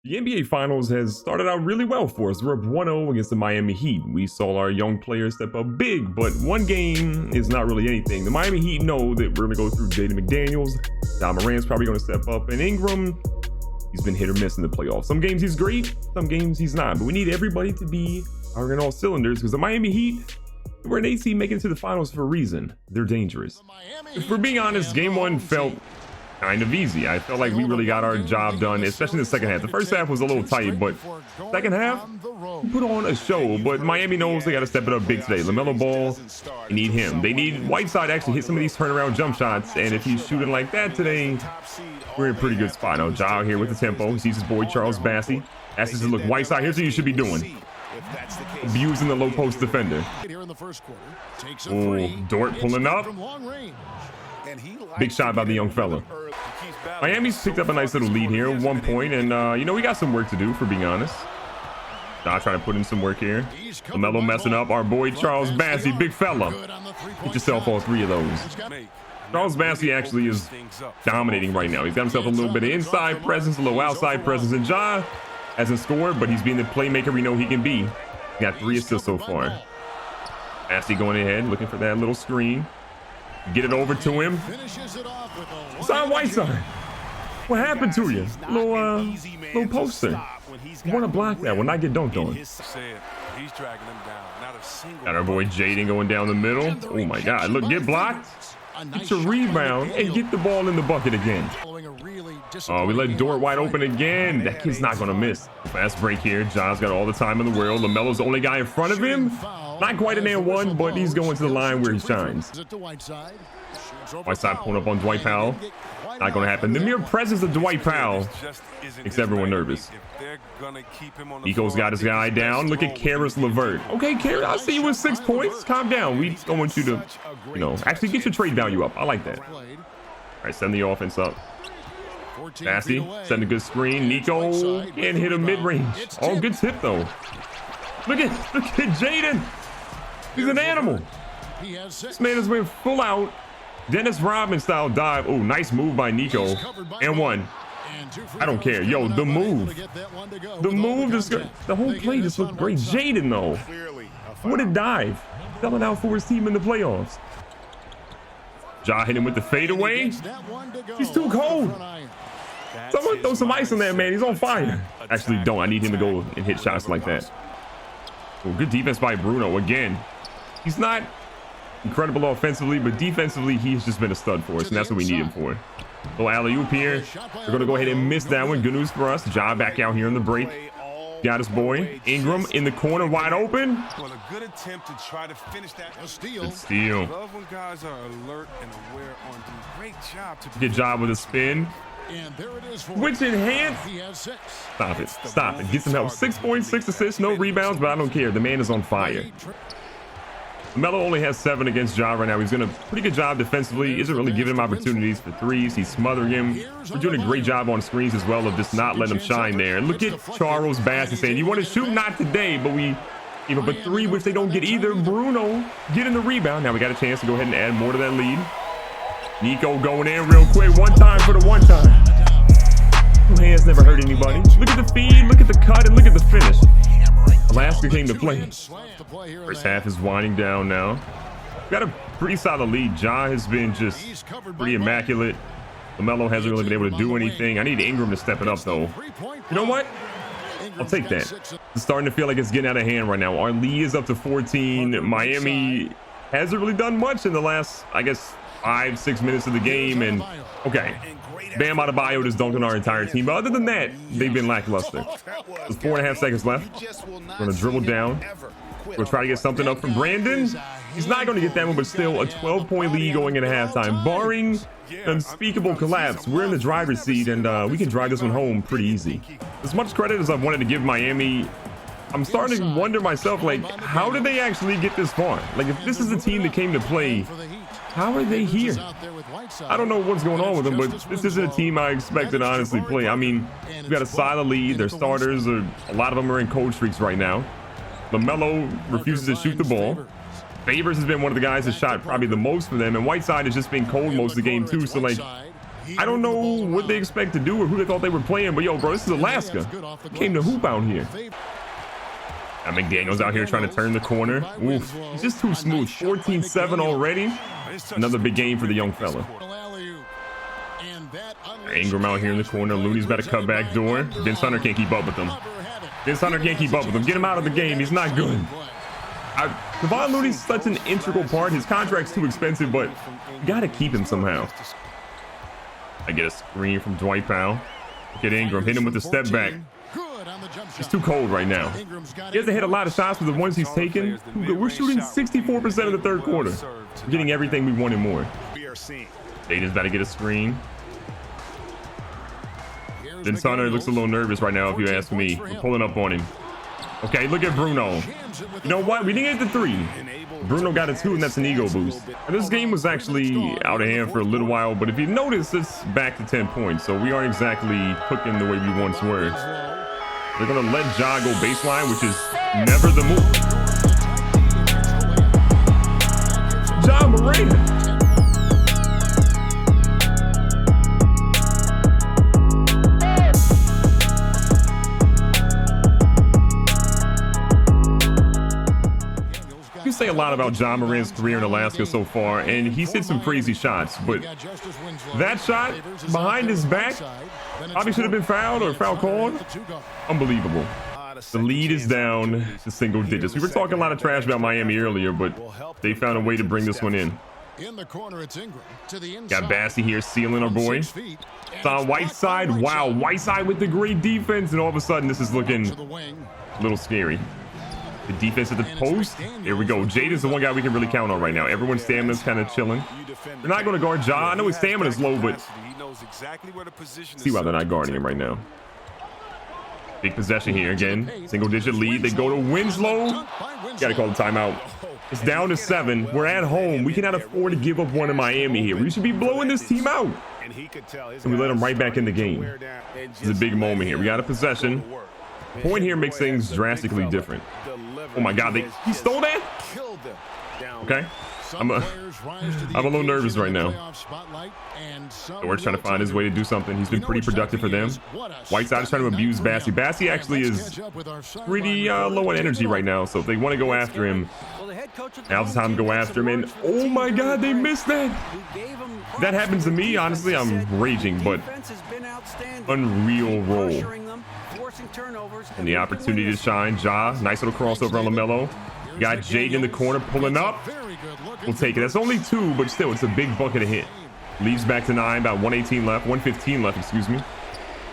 The NBA Finals has started out really well for us. We're up 1-0 against the Miami Heat. We saw our young players step up big, but one game is not really anything. The Miami Heat know that we're going to go through Jaden McDaniels. Ja Morant's probably going to step up. And Ingram, he's been hit or miss in the playoffs. Some games he's great, some games he's not. But we need everybody to be firing all cylinders because the Miami Heat, we're an 8 seed making it to the finals for a reason. They're dangerous. If we're being honest, game one felt kind of easy. I felt like we really got our job done, especially in the second half. The first half was a little tight, but second half, we put on a show. But Miami knows they got to step it up big today. LaMelo Ball, they need him. They need Whiteside to actually hit some of these turnaround jump shots. And if he's shooting like that today, we're in a pretty good spot. Now, Ja here with the tempo. He sees his boy Charles Bassey. Asks to look, Whiteside, here's what you should be doing. Abusing the low post defender. Oh, Dort pulling up. Big shot by the young fella. Miami's picked up a nice little lead here, 1 point, and you know, we got some work to do, for being honest. Ja trying to put in some work here. LaMelo messing up. Our boy Charles Bassey, big fella. Get yourself all 3 of those. Charles Bassey actually is dominating right now. He's got himself a little bit of inside presence, a little outside presence, and Ja hasn't scored, but he's being the playmaker we know he can be. He got 3 assists so far. Bassey going ahead, looking for that little screen. Get it over to him. Sign Whiteside. What happened to you? Little poster. You want to block that when I get dunked on. Got our boy Jaden going down the middle. Oh my God! Look, get blocked. Get your rebound and get the ball in the bucket again. Oh, we let Dort wide open again. That kid's not gonna miss. Fast break here. Ja's got all the time in the world. LaMelo's the only guy in front of him. Not quite an and one, but he's going to the line where he shines. Whiteside pulling up on Dwight Powell. Not going to happen. The mere presence of Dwight Powell makes everyone nervous. Nico's got his guy down. Look at Karis LeVert. Okay, Karis, I see you with 6 points. Calm down. We don't want you to, you know, actually get your trade value up. I like that. All right, send the offense up. Bassey, send a good screen. Nico can't hit a mid-range. Oh, good tip, though. Look at Jaden. He's an animal. This man has went full out. Dennis Rodman style dive. Oh, nice move by Nico. And one. I don't care. Yo, the move. The move is good. The whole play just looked great. Jaden, though. What a dive. Selling out for his team in the playoffs. Ja hit him with the fadeaway. He's too cold. Someone throw some ice on that man. He's on fire. Actually, don't. I need him to go and hit shots like that. Oh, good defense by Bruno again. He's not incredible offensively, but defensively, he's just been a stud for us, and that's what we need him for. So alley-oop here. We're going to go ahead and miss that one. Good news for us. Ja back out here in the break. Got his boy. Ingram in the corner, wide open. Well, a good attempt to try to finish that. Good steal. Love when guys are alert and aware on doing great job to good job with a spin. Which enhance. Stop it. Stop it. Get some help. 6 points, 6 assists, no rebounds, but I don't care. The man is on fire. LaMelo only has 7 against Ja right now. He's doing a pretty good job defensively. Isn't really giving him opportunities for threes. He's smothering him. We're doing a great job on screens as well of just not letting him shine there. And look at Charles Bassey saying, you want to shoot? Not today, but we give up a 3, which they don't get either. Bruno getting the rebound. Now we got a chance to go ahead and add more to that lead. Nico going in real quick. One time for the one time. 2 hands never hurt anybody. Look at the feed, look at the cut, and look at the finish. Alaska came to play. First half is winding down now. We got a pretty solid lead. Ja has been just pretty immaculate. LaMelo hasn't really been able to do anything. I need Ingram to step it up, though. You know what? I'll take that. It's starting to feel like it's getting out of hand right now. Our lead is up to 14. Miami hasn't really done much in the last, I guess, 5-6 minutes of the game. And, okay, Bam Adebayo just dunked on our entire team. But other than that, they've been lackluster. There's 4.5 seconds left. We're going to dribble down. We'll try to get something up from Brandon. He's not going to get that one, but still a 12-point lead going into halftime. Barring unspeakable collapse, we're in the driver's seat, and we can drive this one home pretty easy. As much credit as I've wanted to give Miami, I'm starting to wonder myself, like, how did they actually get this far? Like, if this is the team that came to play, how are they here? I don't know what's going on with them, but this isn't a team I expected to honestly play. I mean, we've got a solid lead. Their starters, a lot of them are in cold streaks right now. LaMelo refuses to shoot the ball. Favors has been one of the guys that shot probably the most for them, and Whiteside has just been cold most of the game too. So, like, I don't know what they expect to do or who they thought they were playing, but yo, bro, this is Alaska. Came to hoop out here. And McDaniels out here trying to turn the corner. Oof, he's just too smooth. 14-7 already. Another big game for the young fella. Ingram out here in the corner. Looney's about to cut back door. Vince Hunter can't keep up with him. Vince Hunter can't keep up with him. Get him out of the game. He's not good. Kevon Looney's such an integral part. His contract's too expensive, but you gotta keep him somehow. I get a screen from Dwight Powell. Get Ingram. Hit him with the step back. It's too cold right now. He hasn't hit a lot of shots, but the ones he's taken, we're shooting 64% of the third quarter. We're getting everything we want and more. Jaden's about to get a screen. Vince Hunter looks a little nervous right now, if you ask me. We're pulling up on him. Okay, look at Bruno. You know what? We didn't get the 3. Bruno got a 2, and that's an ego boost. And this game was actually out of hand for a little while, but if you notice, it's back to 10 points. So we aren't exactly cooking the way we once were. They're going to let Ja go baseline, which is never the move. Ja Morant. You say a lot about Ja Morant's career in Alaska so far, and he's hit some crazy shots, but that shot behind his back probably should have been fouled or foul called. Unbelievable. The lead is down to single digits. We were talking a lot of trash about Miami earlier, but they found a way to bring this one in. Got Bassey here sealing our boy. It's on Whiteside. Wow, Whiteside with the great defense, and all of a sudden this is looking a little scary. The defense at the post. There we go. Jaden's the one guy we can really count on right now. Everyone's stamina's kind of chilling. They're not going to guard Ja. I know his stamina's low, but see why they're not guarding him right now. Big possession here again. Single digit lead. They go to Winslow. Got to call the timeout. It's down to 7. We're at home. We cannot afford to give up one in Miami here. We should be blowing this team out. And we let them right back in the game. This is a big moment here. We got a possession. Point here makes things drastically different. Oh my God, he stole that? Okay. I'm a little nervous right now. We're trying to find his way to do something. He's been pretty productive for them. Whiteside is trying to abuse Bassey. Bassey actually is pretty low on energy right now, so if they want to go after him, now's the time to go after him. And oh my God, they missed that. If that happens to me, honestly, I'm raging, but unreal roll. And the opportunity to shine. Ja, nice little crossover on LaMelo. Got Jaden in the corner pulling up. We'll take it. That's only 2, but still, it's a big bucket of hit. Leaves back to 9, about 115 left, excuse me.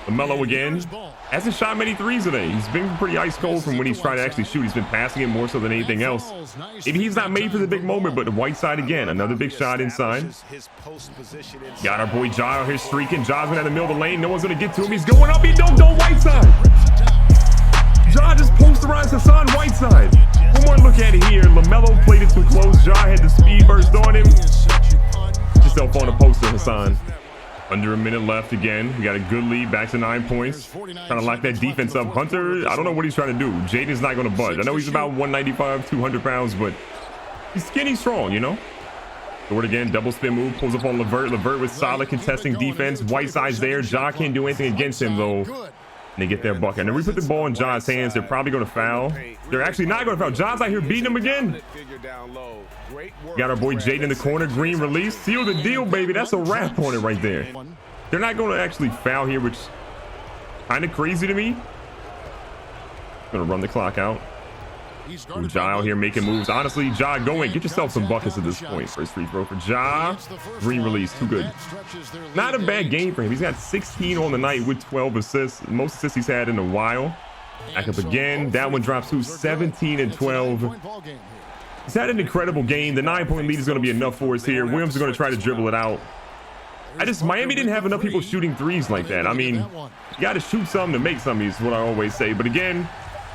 LaMelo again. Hasn't shot many threes today. He's been pretty ice cold from when he's trying to actually shoot. He's been passing it more so than anything else. Maybe he's not made for the big moment, but Whiteside again. Another big shot inside. Got our boy Ja out here streaking. Ja's been at the middle of the lane. No one's going to get to him. He's going up. He dunked on Whiteside. Ja just posterized Hassan Whiteside. One more look at it here. LaMelo played it too close. Ja had the speed burst on him. Yourself on a poster, Hassan. Under a minute left again. We got a good lead, back to 9 points. Trying to lock that defense up. Hunter, I don't know what he's trying to do. Jaden's not going to budge. I know he's about 195, 200 pounds, but he's skinny strong, you know? Short again, double spin move, pulls up on Levert. Levert with solid contesting defense. Whiteside's there. Ja can't do anything against him, though. And they get their bucket. And if we put the ball in Ja's hands, they're probably going to foul. They're actually not going to foul. Ja's out here beating him again. Got our boy Jaden in the corner. Green release. Seal the deal, baby. That's a wrap on it right there. They're not going to actually foul here, which is kind of crazy to me. Going to run the clock out. Ja out here making moves. Honestly, Ja, go in. Get yourself some buckets at this point. First free throw for Ja. Green release. Too good. Not a bad game for him. He's got 16 on the night with 12 assists. Most assists he's had in a while. Back up again. That one drops to 17 and 12. He's had an incredible game. The 9-point lead is going to be enough for us here. Williams is going to try to dribble it out. Miami didn't have enough people shooting threes like that. I mean, you got to shoot some to make some, is what I always say. But again,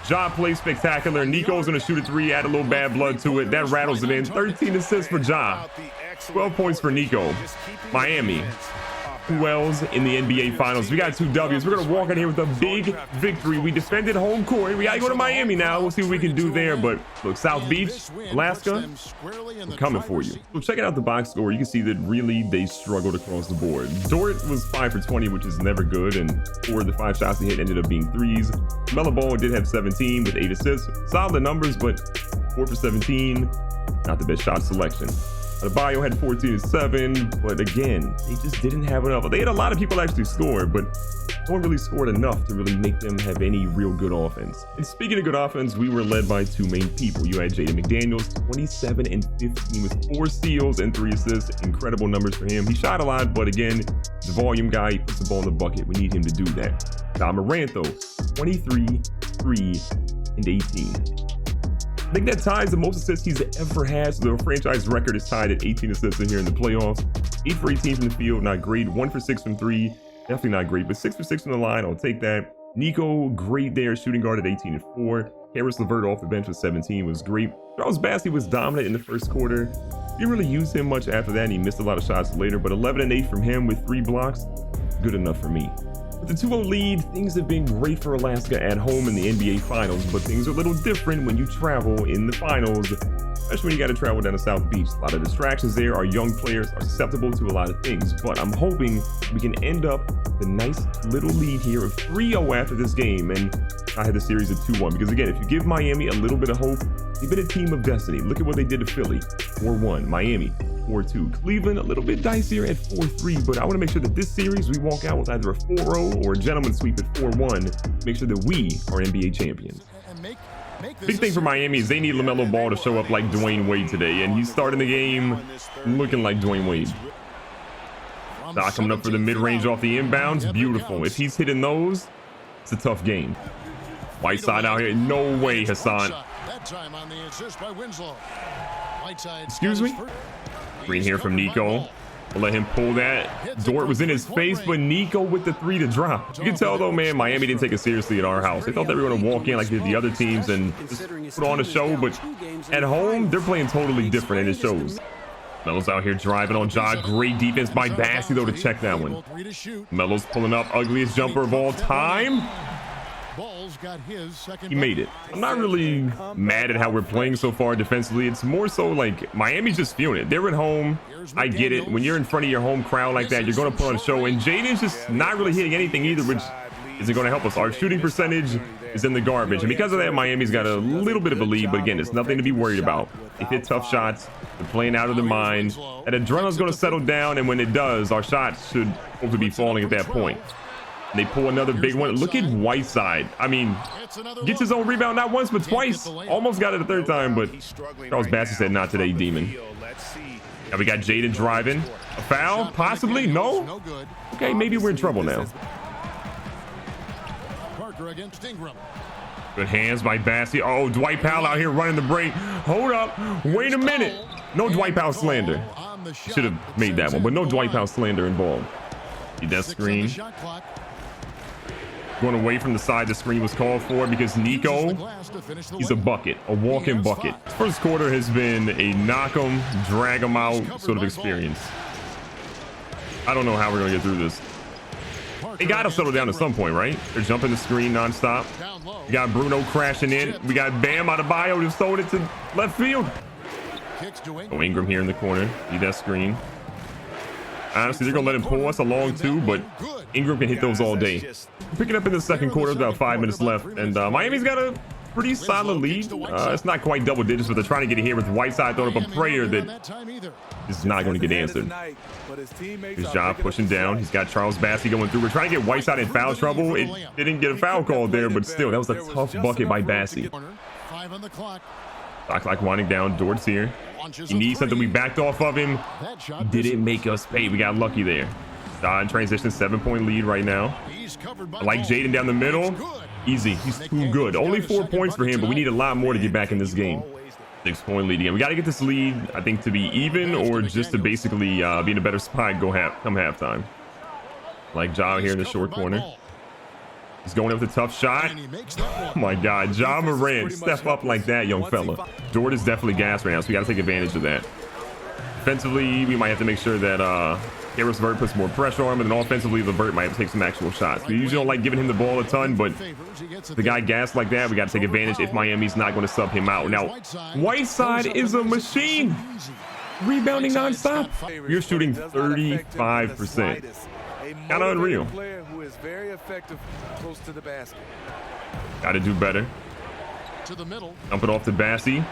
Ja plays spectacular. Nico's going to shoot a 3, add a little bad blood to it. That rattles it in. 13 assists for Ja. 12 points for Nico. Miami 2 L's in the NBA Finals. We got 2 W's. We're going to walk in here with a big victory. We defended home court. We got to go to Miami now. We'll see what we can do there. But look, South Beach, Alaska, we're coming for you. So checking out the box score, you can see that really they struggled across the board. Dort was 5 for 20, which is never good. And 4 of the 5 shots he hit ended up being threes. LaMelo did have 17 with 8 assists. Solid numbers, but 4 for 17. Not the best shot selection. Adebayo had 14 and 7, but again, they just didn't have enough. They had a lot of people actually score, but no one really scored enough to really make them have any real good offense. And speaking of good offense, we were led by 2 main people. You had Jaden McDaniels, 27 and 15 with 4 steals and 3 assists. Incredible numbers for him. He shot a lot, but again, he's a volume guy. He puts the ball in the bucket. We need him to do that. Ja Morant, though, 23, 3, and 18. I think that ties the most assists he's ever had. So the franchise record is tied at 18 assists in here in the playoffs. 8 for 18 from the field, not great. 1 for 6 from 3, definitely not great. But 6 for 6 from the line, I'll take that. Nico, great there, shooting guard at 18 and 4. Caris LeVert off the bench with 17 was great. Charles Bassey was dominant in the first quarter. Didn't really use him much after that, and he missed a lot of shots later. But 11 and 8 from him with 3 blocks, good enough for me. With the 2-0 lead, things have been great for Alaska at home in the NBA Finals, but things are a little different when you travel in the finals, especially when you got to travel down to South Beach. A lot of distractions there. Our young players are susceptible to a lot of things, but I'm hoping we can end up the nice little lead here of 3-0 after this game, and I had the series at 2-1, because again, if you give Miami a little bit of hope, they've been a team of destiny. Look at what they did to Philly, 4-1, Miami, 4-2. Cleveland, a little bit dicier at 4-3, but I want to make sure that this series we walk out with either a 4-0 or a gentleman's sweep at 4-1. Make sure that we are NBA champions. Big thing for Miami is they need LaMelo Ball to show up like Dwayne Wade today, and he's starting the game looking like Dwayne Wade. Doc coming up for the mid-range off the inbounds. Beautiful. If he's hitting those, it's a tough game. Whiteside out here. No way, Hassan. Excuse me? Green here from Nico. We'll let him pull that. Dort was in his face, but Nico with the 3 to drop. You can tell, though, man, Miami didn't take it seriously at our house. They thought they were going to walk in like the other teams and just put on a show, but at home, they're playing totally different, and it shows. Melo's out here driving on Ja. Great defense by Bassey, though, to check that one. Melo's pulling up. Ugliest jumper of all time. He made it. I'm not really mad at how we're playing so far defensively. It's more so like Miami's just feeling it. They're at home. I get it. When you're in front of your home crowd like that, you're going to put on a show. And Jaden's just not really hitting anything either, which isn't going to help us. Our shooting percentage is in the garbage. And because of that, Miami's got a little bit of a lead. But again, it's nothing to be worried about. They hit tough shots. They're playing out of their mind. That adrenaline's going to settle down. And when it does, our shots should hopefully be falling at that point. They pull another big one. Look at Whiteside. I mean, gets his own rebound not once, but twice. Almost got it a 3rd time, but Charles Bassey said, not today, Demon. Now we got Jaden driving. A foul? Possibly? No? Okay, maybe we're in trouble now. Good hands by Bassey. Oh, Dwight Powell out here running the break. Hold up. Wait a minute. No Dwight Powell slander. Should have made that one, but no Dwight Powell slander involved. See that screen? Going away from the side the screen was called for because Nico, he's a bucket, a walk-in bucket. First quarter has been a knock 'em, drag 'em out sort of experience. I don't know how we're going to get through this. They got to settle down at some point, right? They're jumping the screen nonstop. We got Bruno crashing in. We got Bam Adebayo just throwing it to left field. Oh, Ingram here in the corner. See that screen? Honestly, they're going to let him pull us along too, but Ingram can hit those all day. Picking up in the second quarter, about 5 minutes left, and Miami's got a pretty solid lead. It's not quite double digits, but they're trying to get it here with Whiteside throwing up a prayer that is not going to get answered. Here's Ja pushing down. He's got Charles Bassey going through. We're trying to get Whiteside in foul trouble. It didn't get a foul call there, but still, that was a tough bucket by Bassey. Clock like winding down. Dort's here. He needs something. We backed off of him. Didn't make us pay. We got lucky there. In transition, 7-point lead right now. I like Jaden down the middle. Easy. He's too good. Only 4 points for him, but we need a lot more to get back in this game. 6-point lead again. We got to get this lead, I think, to be even or just to basically be in a better spot come halftime. Like Ja here in the short corner. He's going up with a tough shot. Oh my God, Ja Morant, step up like that, young fella. Dort is definitely gassed right now, so we got to take advantage of that. Defensively, we might have to make sure that Harris Vert puts more pressure on him, and then offensively, LeVert might take some actual shots. We usually don't like giving him the ball a ton, but the guy gassed like that, we got to take advantage if Miami's not going to sub him out. Now, Whiteside is a machine. Rebounding nonstop. You're shooting 35%. Kind of unreal. Got to do better. Dump it off to Bassie.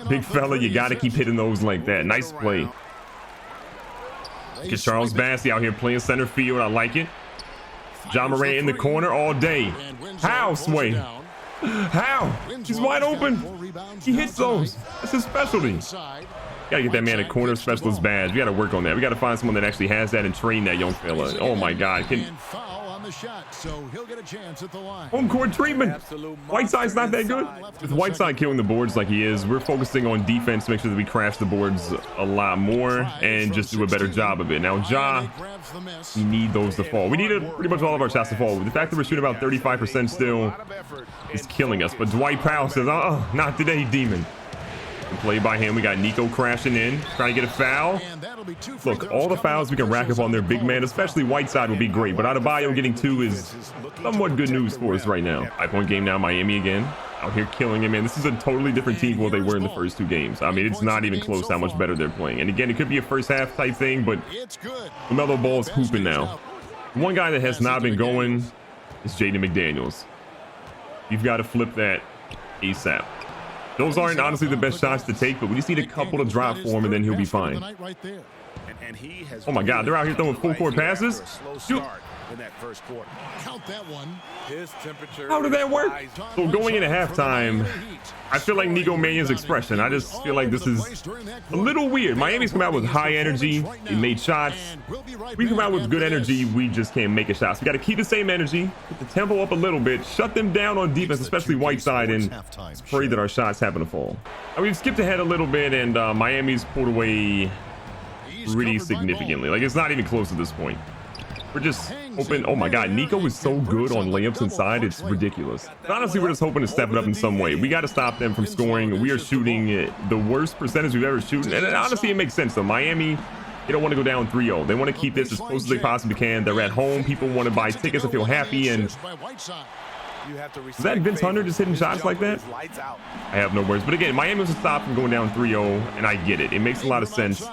Big fella, you got to keep hitting those like that. Nice play. Get Charles Bassie out here playing center field. I like it. Ja Morant in the corner all day. How, Sway? How? He's wide open. He hits those. That's his specialty. Gotta get that man a corner specialist badge. We gotta work on that. We gotta find someone that actually has that and train that young fella. Oh my God. Home court treatment. Whiteside's not that good. With Whiteside killing the boards like he is, we're focusing on defense to make sure that we crash the boards a lot more and just do a better job of it. Now, Ja, we need those to fall. We need pretty much all of our shots to fall. The fact that we're shooting about 35% still is killing us. But Dwight Powell says, not today, demon. Play by him. We got Nico crashing in, trying to get a foul. Look, all the fouls we can rack up on their big man, especially Whiteside, would be great. But Adebayo getting 2 is somewhat good news for us right now. 5-point game now, Miami again. Out here killing him, man. This is a totally different team from what they were in the first 2 games. I mean, it's not even close how much better they're playing. And again, it could be a first half type thing, but LaMelo Ball is hooping now. One guy that has not been going is Jaden McDaniels. You've got to flip that ASAP. Those aren't honestly the best shots to take, but we just need a couple to drop for him, and then he'll be fine. Oh my God, they're out here throwing full court passes. Shoot. How did that work? So going into halftime, I feel like Nico Mannion's expression. I just feel like this is a little weird. Miami's come out with high energy. They made shots. We come out with good energy. We just can't make a shot. So we got to keep the same energy, put the tempo up a little bit, shut them down on defense, especially Whiteside, and pray that our shots happen to fall. Now, we've skipped ahead a little bit, and Miami's pulled away pretty significantly. Like, it's not even close at this point. We're just hoping. Oh my God, Nico is so good on layups inside, it's ridiculous. But honestly, we're just hoping to step it up in some way. We got to stop them from scoring. We are shooting the worst percentage we've ever shooten, and honestly, it makes sense though. Miami, they don't want to go down 3-0. They want to keep this as close as they possibly can. They're at home. People want to buy tickets and feel happy. And is that Vince Hunter just hitting shots like that? I have no words. But again, Miami wants to stop from going down 3-0, and I get it. It makes a lot of sense.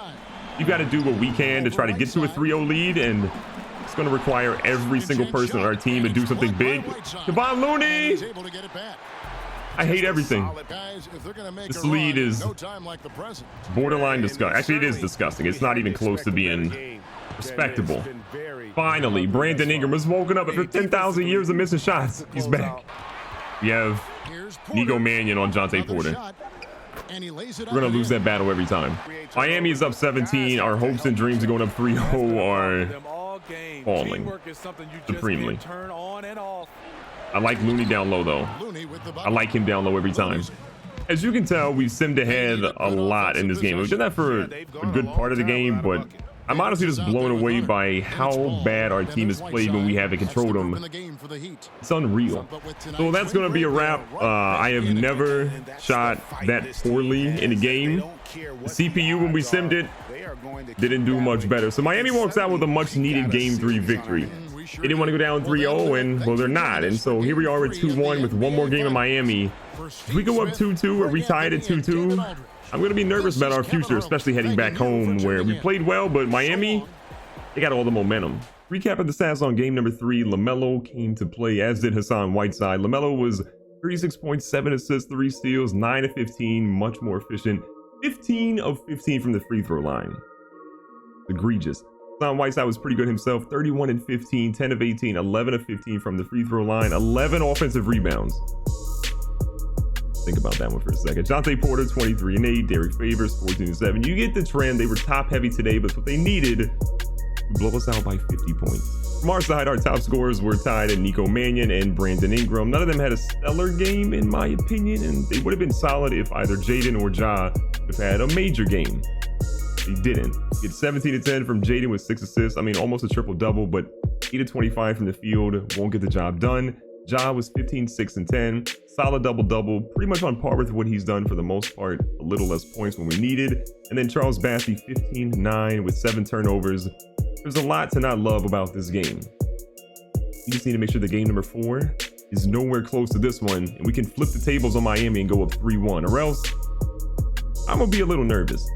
You got to do what we can to try to get to a 3-0 lead, and it's going to require every single person on our team to do something big. Kevon Looney! I hate everything. This lead is borderline disgusting. Actually, it is disgusting. It's not even close to being respectable. Finally, Brandon Ingram has woken up after 10,000 years of missing shots. He's back. We have Nico Mannion on Jonte Porter. We're going to lose that battle every time. Miami is up 17. Our hopes and dreams of going up 3-0 are falling supremely. I like Looney down low, though. I like him down low every time. As you can tell, we've simmed ahead a lot in this game. We've done that for a good part of the game, but I'm honestly just blown away by how bad our team has played when we haven't controlled them. It's unreal. So that's going to be a wrap. I have never shot that poorly in a game. The CPU, when we simmed it, didn't do much better. So Miami walks out with a much needed game 3 victory. They didn't want to go down 3-0, and well, they're not. And so here we are at 2-1 with one more game in Miami. If we go up 2-2 or we tie it at 2-2, I'm going to be nervous about our future, especially heading back home where we played well, but Miami, they got all the momentum. Recapping the stats on game number 3, LaMelo came to play, as did Hassan Whiteside. LaMelo was 36.7 assists, 3 steals, 9 of 15, much more efficient. 15 of 15 from the free throw line. Egregious. Hassan Whiteside was pretty good himself, 31 and 15, 10 of 18, 11 of 15 from the free throw line, 11 offensive rebounds. Think about that one for a second. Jonte Porter, 23 and 8, Derek Favors, 14 and 7. You get the trend. They were top heavy today, but what they needed to blow us out by 50 points. From our side, our top scorers were tied at Nico Mannion and Brandon Ingram. None of them had a stellar game, in my opinion, and they would have been solid if either Jaden or Ja would have had a major game. They didn't. Get 17 to 10 from Jaden with 6 assists. I mean, almost a triple double, but 8 to 25 from the field won't get the job done. Ja was 15, 6, and 10. Solid double-double, pretty much on par with what he's done for the most part. A little less points when we needed. And then Charles Bassey, 15, 9 with 7 turnovers. There's a lot to not love about this game. You just need to make sure the game number 4 is nowhere close to this one, and we can flip the tables on Miami and go up 3-1, or else I'm gonna be a little nervous.